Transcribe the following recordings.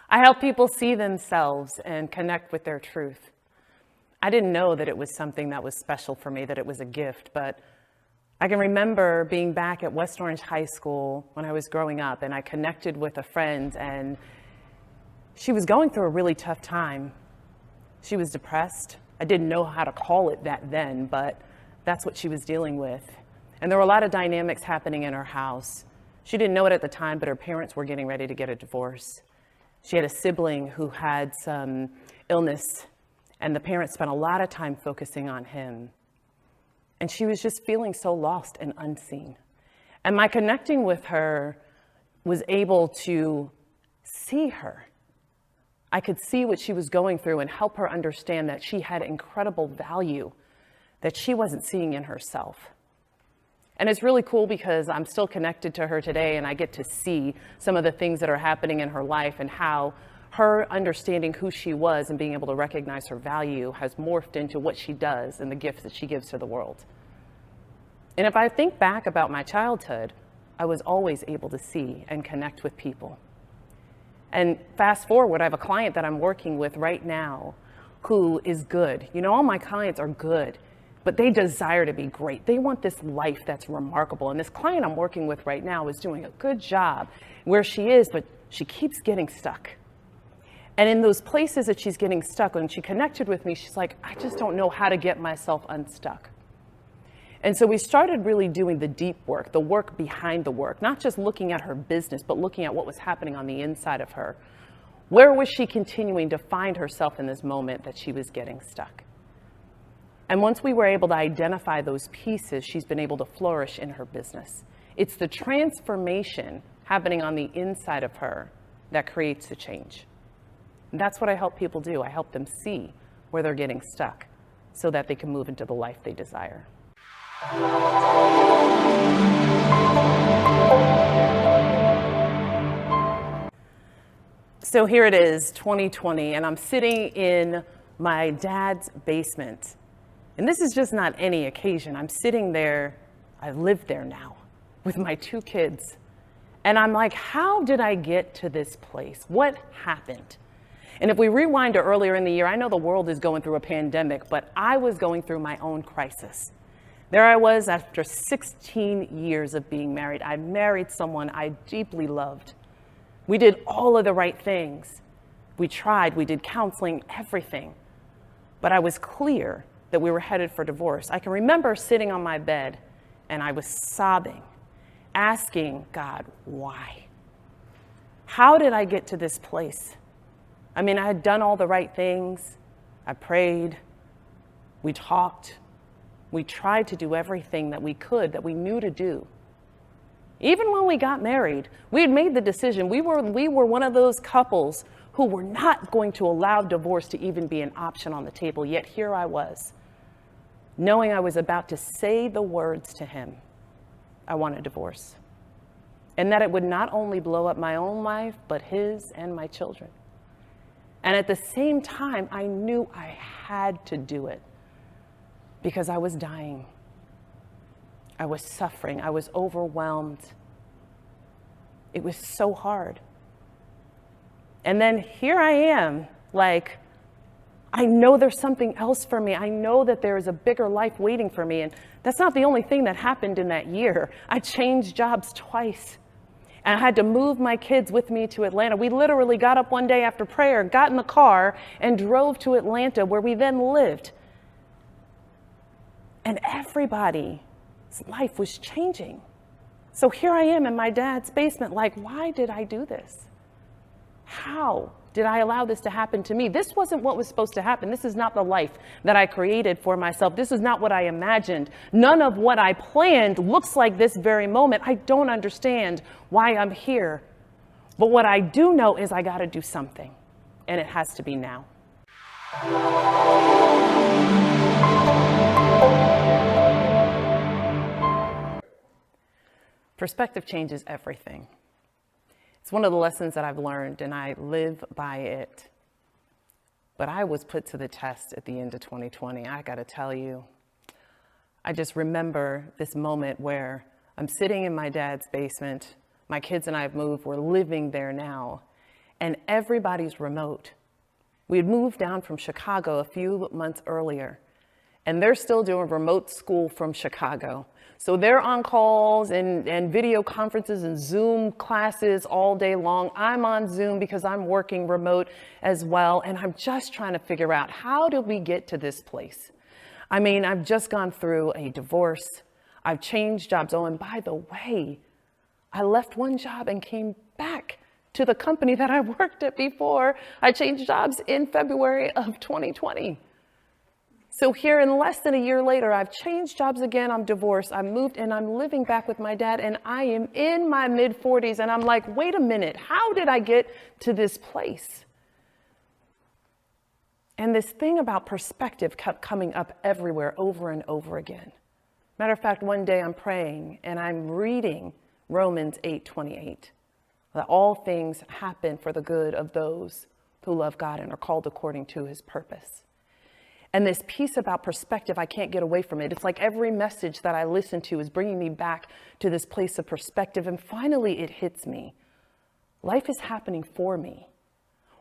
I help people see themselves and connect with their truth. I didn't know that it was something that was special for me, that it was a gift, but I can remember being back at West Orange High School when I was growing up, and I connected with a friend, and she was going through a really tough time. She was depressed. I didn't know how to call it that then, but that's what she was dealing with. And there were a lot of dynamics happening in her house. She didn't know it at the time, but her parents were getting ready to get a divorce. She had a sibling who had some illness, and the parents spent a lot of time focusing on him. And she was just feeling so lost and unseen. And my connecting with her was able to see her. I could see what she was going through and help her understand that she had incredible value that she wasn't seeing in herself. And it's really cool because I'm still connected to her today, and I get to see some of the things that are happening in her life and how her understanding who she was and being able to recognize her value has morphed into what she does and the gifts that she gives to the world. And if I think back about my childhood, I was always able to see and connect with people. And fast forward, I have a client that I'm working with right now who is good. You know, all my clients are good, but they desire to be great. They want this life that's remarkable. And this client I'm working with right now is doing a good job where she is, but she keeps getting stuck. And in those places that she's getting stuck, when she connected with me, she's like, I just don't know how to get myself unstuck. And so we started really doing the deep work, the work behind the work, not just looking at her business, but looking at what was happening on the inside of her. Where was she continuing to find herself in this moment that she was getting stuck? And once we were able to identify those pieces, she's been able to flourish in her business. It's the transformation happening on the inside of her that creates the change. And that's what I help people do. I help them see where they're getting stuck so that they can move into the life they desire. So here it is, 2020, and I'm sitting in my dad's basement. And this is just not any occasion. I'm sitting there, I live there now, with my 2 kids. And I'm like, how did I get to this place? What happened? And if we rewind to earlier in the year, I know the world is going through a pandemic, but I was going through my own crisis. There I was after 16 years of being married. I married someone I deeply loved. We did all of the right things. We tried, we did counseling, everything. But I was clear that we were headed for divorce. I can remember sitting on my bed and I was sobbing, asking God, why? How did I get to this place? I mean, I had done all the right things. I prayed, we talked, we tried to do everything that we could, that we knew to do. Even when we got married, we had made the decision. We were one of those couples who were not going to allow divorce to even be an option on the table. Yet here I was, knowing I was about to say the words to him, I want a divorce. And that it would not only blow up my own life, but his and my children. And at the same time, I knew I had to do it because I was dying. I was suffering. I was overwhelmed. It was so hard. And then here I am, like, I know there's something else for me. I know that there is a bigger life waiting for me. And that's not the only thing that happened in that year. I changed jobs twice. And I had to move my kids with me to Atlanta. We literally got up one day after prayer, got in the car, and drove to Atlanta, where we then lived. And everybody's life was changing. So here I am in my dad's basement, like, why did I do this? How did I allow this to happen to me? This wasn't what was supposed to happen. This is not the life that I created for myself. This is not what I imagined. None of what I planned looks like this very moment. I don't understand why I'm here. But what I do know is I got to do something, and it has to be now. Perspective changes everything. It's one of the lessons that I've learned, and I live by it. But I was put to the test at the end of 2020. I got to tell you, I just remember this moment where I'm sitting in my dad's basement. My kids and I have moved. We're living there now. and everybody's remote. We had moved down from Chicago a few months earlier, and they're still doing remote school from Chicago. So they're on calls and video conferences and Zoom classes all day long. I'm on Zoom because I'm working remote as well. And I'm just trying to figure out, how did we get to this place? I mean, I've just gone through a divorce. I've changed jobs. Oh, and by the way, I left one job and came back to the company that I worked at before. I changed jobs in February of 2020. So here in less than a year later, I've changed jobs again. I'm divorced. I moved and I'm living back with my dad, and I am in my mid 40s. And I'm like, wait a minute, how did I get to this place? And this thing about perspective kept coming up everywhere over and over again. Matter of fact, one day I'm praying and I'm reading Romans 8:28, that all things happen for the good of those who love God and are called according to his purpose. And this piece about perspective, I can't get away from it. It's like every message that I listen to is bringing me back to this place of perspective. And finally, it hits me. Life is happening for me.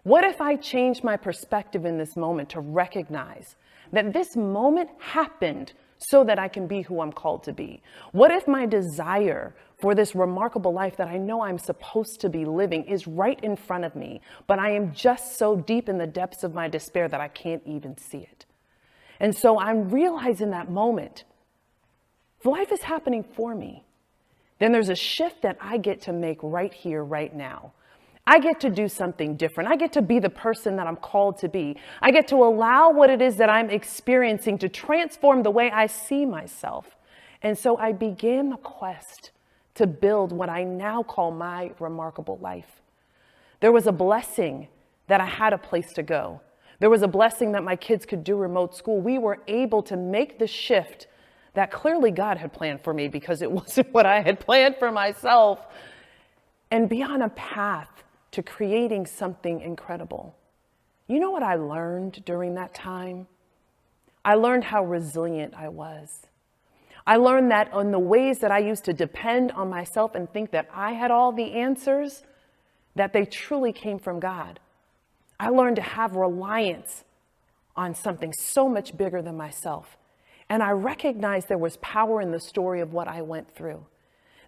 What if I change my perspective in this moment to recognize that this moment happened so that I can be who I'm called to be? What if my desire for this remarkable life that I know I'm supposed to be living is right in front of me, but I am just so deep in the depths of my despair that I can't even see it? And so I'm realizing that moment, if life is happening for me, then there's a shift that I get to make right here, right now. I get to do something different. I get to be the person that I'm called to be. I get to allow what it is that I'm experiencing to transform the way I see myself. And so I began the quest to build what I now call my remarkable life. There was a blessing that I had a place to go. There was a blessing that my kids could do remote school. We were able to make the shift that clearly God had planned for me, because it wasn't what I had planned for myself, and be on a path to creating something incredible. You know what I learned during that time? I learned how resilient I was. I learned that on the ways that I used to depend on myself and think that I had all the answers, that they truly came from God. I learned to have reliance on something so much bigger than myself. And I recognized there was power in the story of what I went through.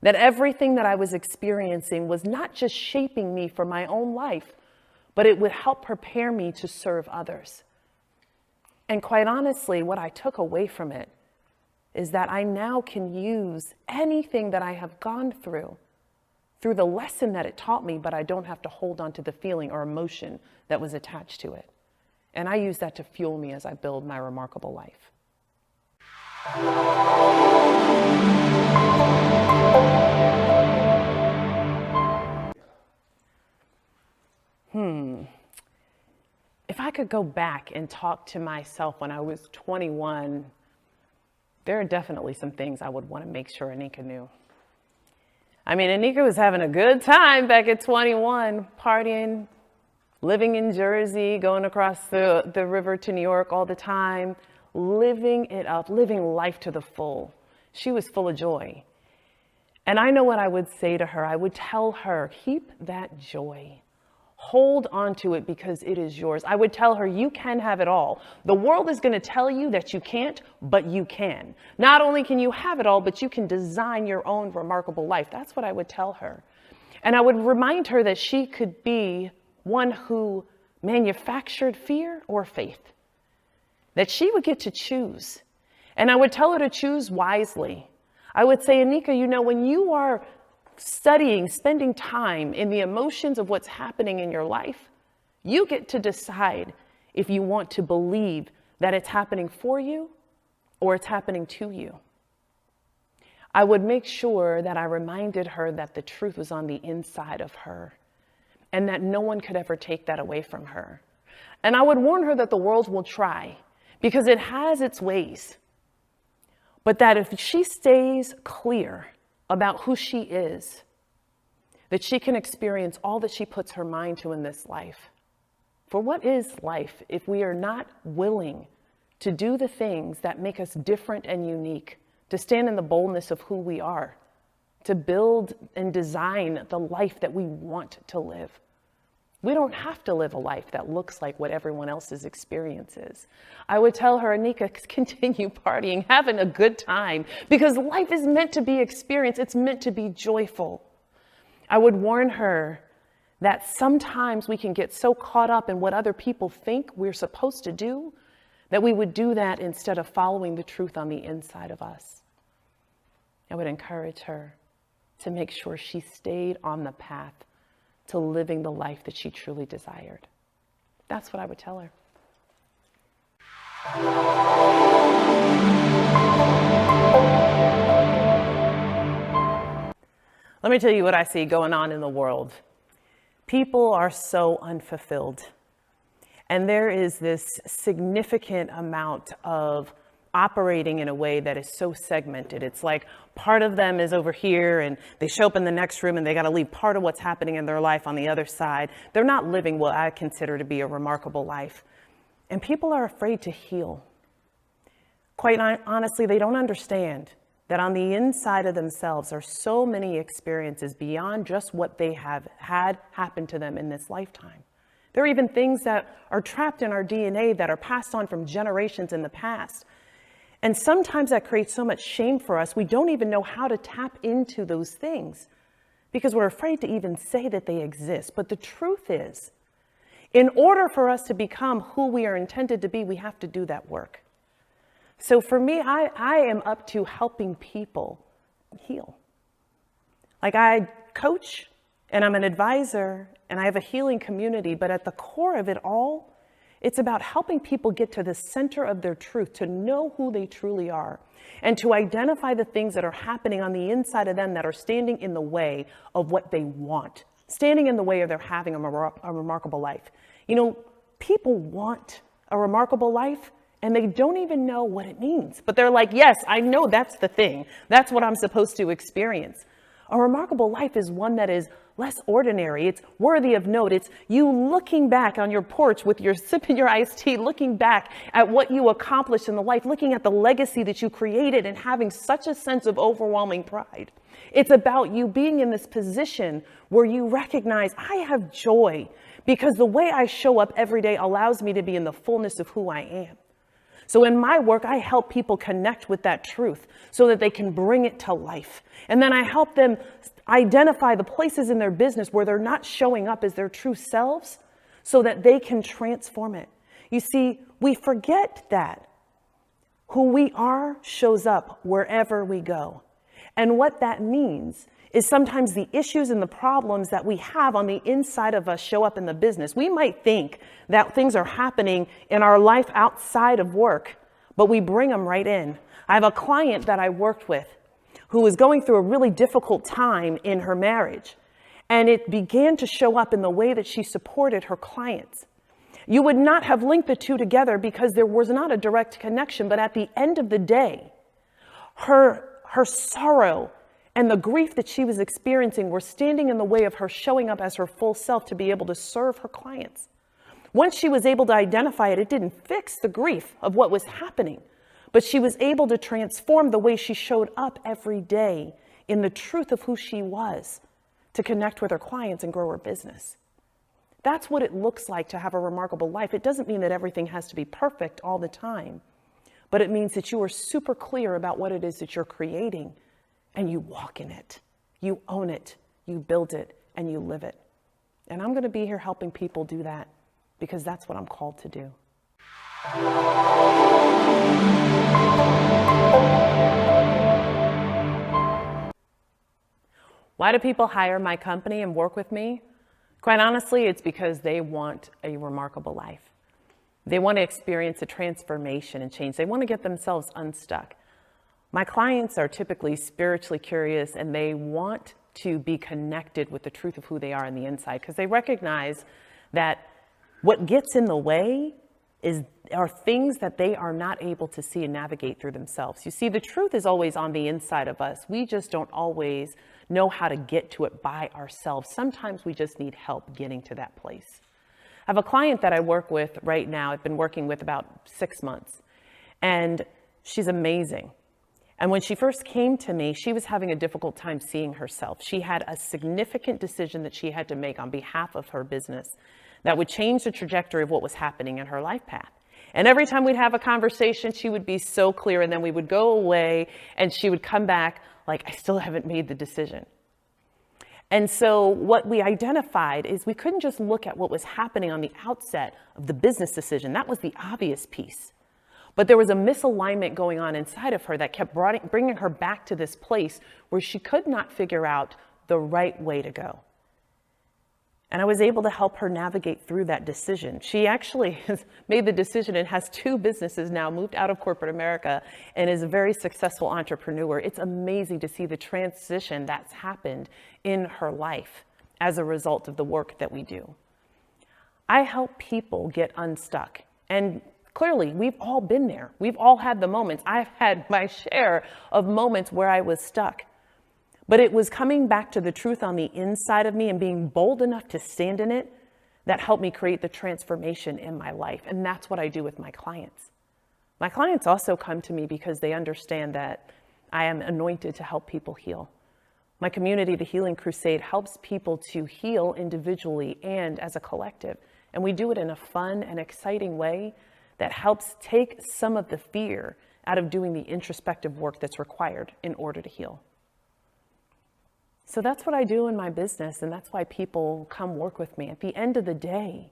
That everything that I was experiencing was not just shaping me for my own life, but it would help prepare me to serve others. And quite honestly, what I took away from it is that I now can use anything that I have gone through the lesson that it taught me, but I don't have to hold on to the feeling or emotion that was attached to it. And I use that to fuel me as I build my remarkable life. If I could go back and talk to myself when I was 21, there are definitely some things I would want to make sure Anika knew. I mean, Anika was having a good time back at 21, partying, living in Jersey, going across the river to New York all the time, living it up, living life to the full. She was full of joy. And I know what I would say to her. I would tell her, keep that joy. Hold on to it because it is yours. I would tell her, you can have it all. The world is going to tell you that you can't, but you can. Not only can you have it all, but you can design your own remarkable life. That's what I would tell her. And I would remind her that she could be one who manufactured fear or faith, that she would get to choose. And I would tell her to choose wisely. I would say, Anika, you know, when you are studying, spending time in the emotions of what's happening in your life, you get to decide if you want to believe that it's happening for you or it's happening to you. I would make sure that I reminded her that the truth was on the inside of her and that no one could ever take that away from her. And I would warn her that the world will try because it has its ways, but that if she stays clear about who she is, that she can experience all that she puts her mind to in this life. For what is life if we are not willing to do the things that make us different and unique, to stand in the boldness of who we are, to build and design the life that we want to live? We don't have to live a life that looks like what everyone else's experience is. I would tell her, Anika, continue partying, having a good time, because life is meant to be experienced. It's meant to be joyful. I would warn her that sometimes we can get so caught up in what other people think we're supposed to do that we would do that instead of following the truth on the inside of us. I would encourage her to make sure she stayed on the path to living the life that she truly desired. That's what I would tell her. Let me tell you what I see going on in the world. People are so unfulfilled. And there is this significant amount of operating in a way that is so segmented. It's like part of them is over here and they show up in the next room and they got to leave part of what's happening in their life on the other side. They're not living what I consider to be a remarkable life. And people are afraid to heal. Quite honestly, they don't understand that on the inside of themselves are so many experiences beyond just what they have had happen to them in this lifetime. There are even things that are trapped in our DNA that are passed on from generations in the past. And sometimes that creates so much shame for us, we don't even know how to tap into those things because we're afraid to even say that they exist. But the truth is, in order for us to become who we are intended to be, we have to do that work. So for me, I am up to helping people heal. Like I coach and I'm an advisor and I have a healing community, but at the core of it all, it's about helping people get to the center of their truth, to know who they truly are, and to identify the things that are happening on the inside of them that are standing in the way of what they want, standing in the way of their having a remarkable life. You know, people want a remarkable life, and they don't even know what it means. But they're like, yes, I know that's the thing. That's what I'm supposed to experience. A remarkable life is one that is less ordinary. It's worthy of note. It's you looking back on your porch with your sipping your iced tea, looking back at what you accomplished in the life, looking at the legacy that you created and having such a sense of overwhelming pride. It's about you being in this position where you recognize I have joy because the way I show up every day allows me to be in the fullness of who I am. So in my work, I help people connect with that truth so that they can bring it to life. And then I help them identify the places in their business where they're not showing up as their true selves so that they can transform it. You see, we forget that who we are shows up wherever we go. And what that means is sometimes the issues and the problems that we have on the inside of us show up in the business. We might think that things are happening in our life outside of work, but we bring them right in. I have a client that I worked with who was going through a really difficult time in her marriage, and it began to show up in the way that she supported her clients. You would not have linked the two together because there was not a direct connection, but at the end of the day, her sorrow and the grief that she was experiencing were standing in the way of her showing up as her full self to be able to serve her clients. Once she was able to identify it, it didn't fix the grief of what was happening, but she was able to transform the way she showed up every day in the truth of who she was to connect with her clients and grow her business. That's what it looks like to have a remarkable life. It doesn't mean that everything has to be perfect all the time, but it means that you are super clear about what it is that you're creating. And you walk in it, you own it, you build it, and you live it. And I'm going to be here helping people do that because that's what I'm called to do. Why do people hire my company and work with me? Quite honestly, it's because they want a remarkable life. They want to experience a transformation and change. They want to get themselves unstuck. My clients are typically spiritually curious and they want to be connected with the truth of who they are on the inside because they recognize that what gets in the way are things that they are not able to see and navigate through themselves. You see, the truth is always on the inside of us. We just don't always know how to get to it by ourselves. Sometimes we just need help getting to that place. I have a client that I work with right now. I've been working with about 6 months and she's amazing. And when she first came to me, she was having a difficult time seeing herself. She had a significant decision that she had to make on behalf of her business that would change the trajectory of what was happening in her life path. And every time we'd have a conversation, she would be so clear, and then we would go away and she would come back like, I still haven't made the decision. And so what we identified is we couldn't just look at what was happening on the outset of the business decision. That was the obvious piece. But there was a misalignment going on inside of her that kept bringing her back to this place where she could not figure out the right way to go. And I was able to help her navigate through that decision. She actually has made the decision and has 2 businesses now, moved out of corporate America, and is a very successful entrepreneur. It's amazing to see the transition that's happened in her life as a result of the work that we do. I help people get unstuck. And clearly, we've all been there. We've all had the moments. I've had my share of moments where I was stuck. But it was coming back to the truth on the inside of me and being bold enough to stand in it that helped me create the transformation in my life. And that's what I do with my clients. My clients also come to me because they understand that I am anointed to help people heal. My community, the Healing Crusade, helps people to heal individually and as a collective. And we do it in a fun and exciting way that helps take some of the fear out of doing the introspective work that's required in order to heal. So that's what I do in my business, and that's why people come work with me. At the end of the day,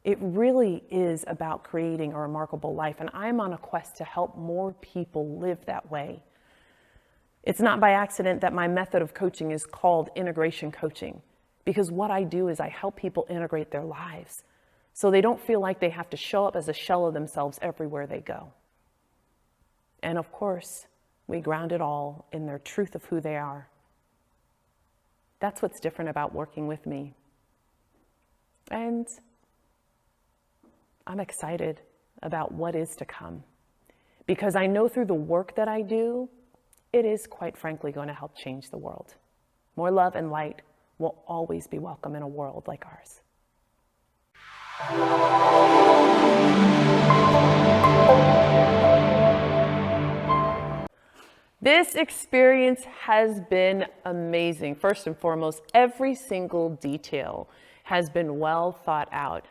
it really is about creating a remarkable life, and I'm on a quest to help more people live that way. It's not by accident that my method of coaching is called integration coaching, because what I do is I help people integrate their lives so they don't feel like they have to show up as a shell of themselves everywhere they go. And of course, we ground it all in their truth of who they are. That's what's different about working with me. And I'm excited about what is to come, because I know through the work that I do, it is quite frankly going to help change the world. More love and light will always be welcome in a world like ours. This experience has been amazing. First and foremost, every single detail has been well thought out.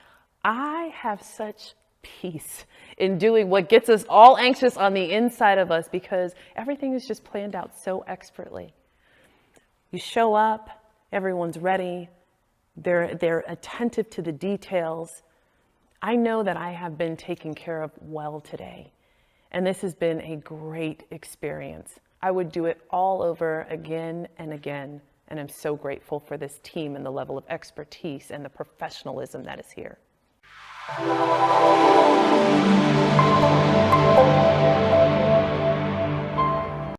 I have such peace in doing what gets us all anxious on the inside of us, because everything is just planned out so expertly. You show up, everyone's ready, they're attentive to the details. I know that I have been taken care of well today. And this has been a great experience. I would do it all over again and again. And I'm so grateful for this team and the level of expertise and the professionalism that is here.